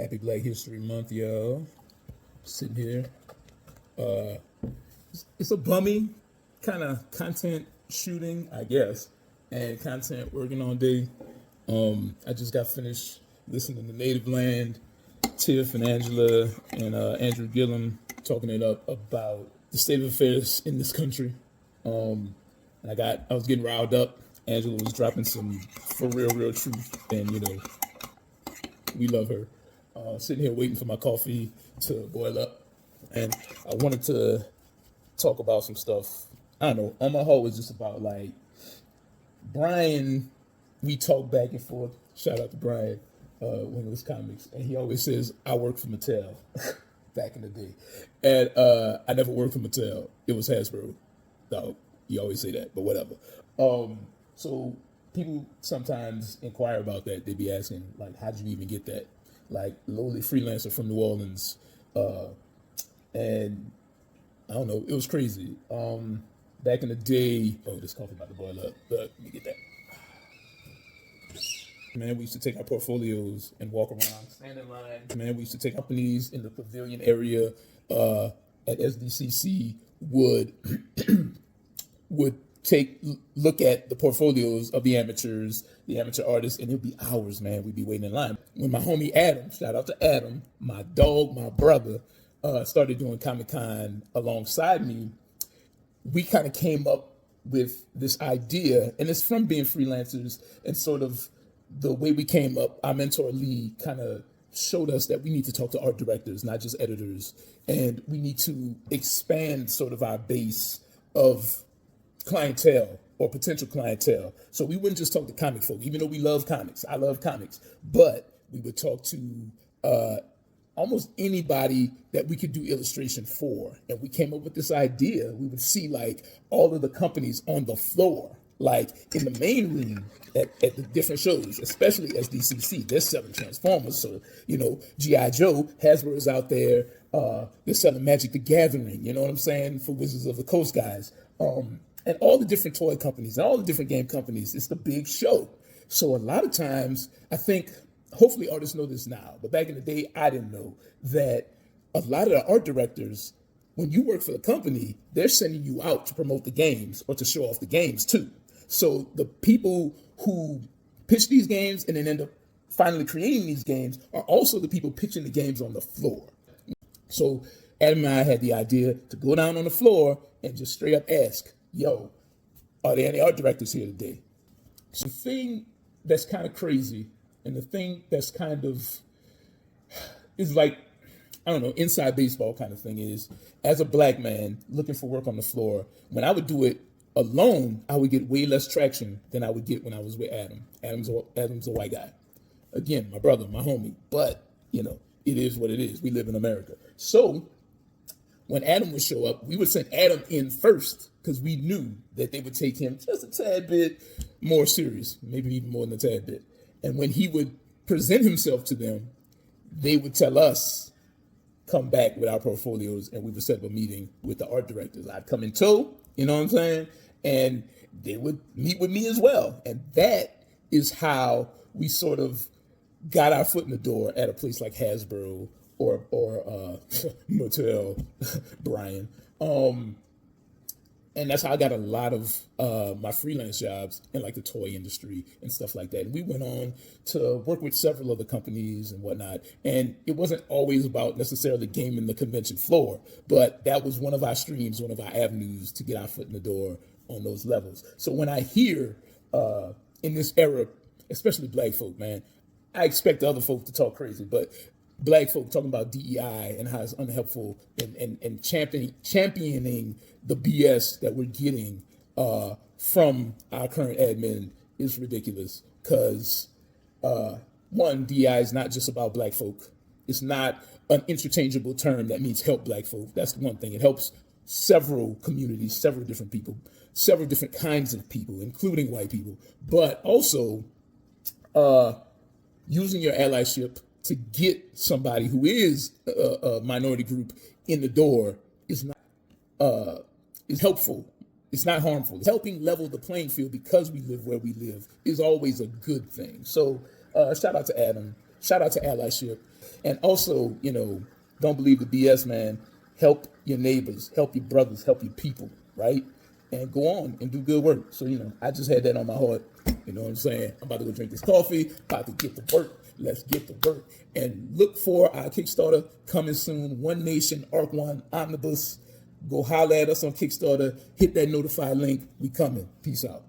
Happy Black History Month, y'all. Sitting here. It's a bummy kind of content shooting, I guess, and content working all day. I just got finished listening to Native Land, Tiff and Angela and Andrew Gillum talking it up about the state of affairs in this country. And I was getting riled up. Angela was dropping some for real truth, and we love her. Sitting here waiting for my coffee to boil up, and I wanted to talk about some stuff. I don't know. On my heart was just about like Brian. We talk back and forth. Shout out to Brian when it was comics, and he always says, "I work for Mattel." Back in the day, and I never worked for Mattel. It was Hasbro. No, you always say that, but whatever. So people sometimes inquire about that. They be asking, like, how did you even get that? Like, lowly freelancer from New Orleans. And I don't know, it was crazy. Back in the day, this coffee about to boil up, but let me get that. Man, we used to take our portfolios and walk around, stand in line. Man, we used to take companies in the pavilion area at SDCC would look at the portfolios of the amateur artists, and it'd be hours, man. We'd be waiting in line. When my homie Adam, shout out to Adam, my dog, my brother, started doing Comic-Con alongside me, we kind of came up with this idea, and it's from being freelancers and sort of the way we came up. Our mentor Lee kind of showed us that we need to talk to art directors, not just editors, and we need to expand sort of our base of clientele or potential clientele. So we wouldn't just talk to comic folk, even though we love comics. I love comics, but we would talk to almost anybody that we could do illustration for. And we came up with this idea. We would see like all of the companies on the floor, like in the main room at the different shows, especially SDCC. They're selling Transformers. So, G.I. Joe, Hasbro is out there. They're selling Magic the Gathering, you know what I'm saying, for Wizards of the Coast guys. And all the different toy companies and all the different game companies. It's the big show. So a lot of times, I think, hopefully artists know this now, but back in the day, I didn't know that a lot of the art directors, when you work for the company, they're sending you out to promote the games or to show off the games too. So the people who pitch these games and then end up finally creating these games are also the people pitching the games on the floor. So Adam and I had the idea to go down on the floor and just straight up ask, yo, are there any art directors here today? So the thing that's kind of crazy and the thing that's kind of is like, I don't know, inside baseball kind of thing is, as a black man looking for work on the floor, when I would do it alone, I would get way less traction than I would get when I was with Adam. Adam's a white guy. Again, my brother, my homie, but it is what it is. We live in America. So when Adam would show up, we would send Adam in first because we knew that they would take him just a tad bit more serious, maybe even more than a tad bit. And when he would present himself to them, they would tell us, come back with our portfolios, and we would set up a meeting with the art directors. I'd come in tow, you know what I'm saying? And they would meet with me as well. And that is how we sort of got our foot in the door at a place like Hasbro or Mattel, Brian. And that's how I got a lot of my freelance jobs in like the toy industry and stuff like that. And we went on to work with several other companies and whatnot. And it wasn't always about necessarily gaming the convention floor, but that was one of our streams, one of our avenues to get our foot in the door on those levels. So when I hear in this era, especially black folk, man, I expect other folk to talk crazy, but black folk talking about DEI and how it's unhelpful and championing the BS that we're getting from our current admin is ridiculous. Because one, DEI is not just about black folk. It's not an interchangeable term that means help black folk. That's one thing. It helps several communities, several different people, several different kinds of people, including white people. But also using your allyship to get somebody who is a minority group in the door is not is helpful. It's not harmful. Helping level the playing field because we live where we live is always a good thing. So shout out to Adam. Shout out to allyship. And also, don't believe the BS, man. Help your neighbors, help your brothers, help your people, right? And go on and do good work. So, I just had that on my heart. You know what I'm saying? I'm about to go drink this coffee, about to get to work. Let's get to work. And look for our Kickstarter coming soon. One Nation, Arc One, Omnibus. Go holler at us on Kickstarter. Hit that notify link. We coming. Peace out.